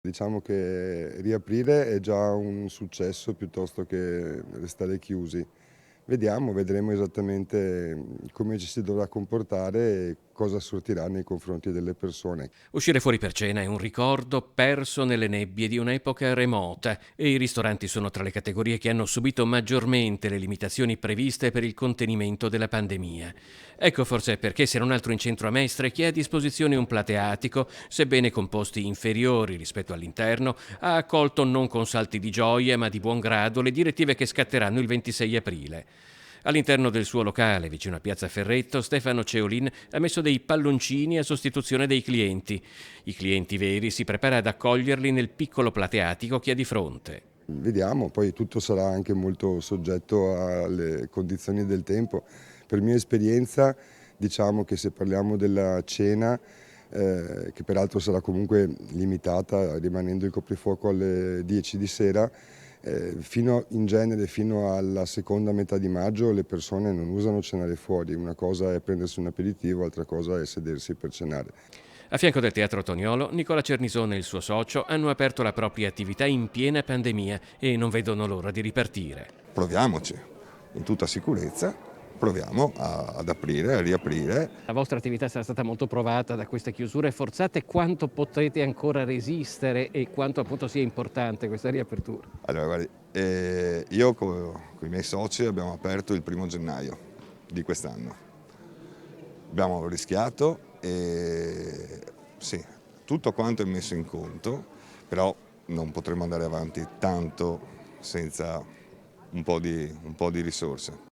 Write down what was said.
Diciamo che riaprire è già un successo piuttosto che restare chiusi. Vedremo esattamente come ci si dovrà comportare e cosa sortirà nei confronti delle persone. Uscire fuori per cena è un ricordo perso nelle nebbie di un'epoca remota e i ristoranti sono tra le categorie che hanno subito maggiormente le limitazioni previste per il contenimento della pandemia. Ecco forse perché, se non altro in centro a Mestre, chi ha a disposizione un plateatico, sebbene con posti inferiori rispetto all'interno, ha accolto non con salti di gioia ma di buon grado le direttive che scatteranno il 26 aprile. All'interno del suo locale, vicino a Piazza Ferretto, Stefano Ceolin ha messo dei palloncini a sostituzione dei clienti. I clienti veri si prepara ad accoglierli nel piccolo plateatico che ha di fronte. Vediamo, poi tutto sarà anche molto soggetto alle condizioni del tempo. Per mia esperienza, diciamo che se parliamo della cena, che peraltro sarà comunque limitata, rimanendo il coprifuoco alle 10 di sera, in genere fino alla seconda metà di maggio le persone non usano cenare fuori, una cosa è prendersi un aperitivo, altra cosa è sedersi per cenare. A fianco del Teatro Toniolo, Nicola Cernisone e il suo socio hanno aperto la propria attività in piena pandemia e non vedono l'ora di ripartire. Proviamoci, in tutta sicurezza, proviamo ad aprire, a riaprire. La vostra attività sarà stata molto provata da queste chiusure forzate. Quanto potrete ancora resistere e quanto appunto sia importante questa riapertura? Allora, guardi, io con i miei soci abbiamo aperto il 1° gennaio di quest'anno. Abbiamo rischiato e sì, tutto quanto è messo in conto, però non potremo andare avanti tanto senza un po' di risorse.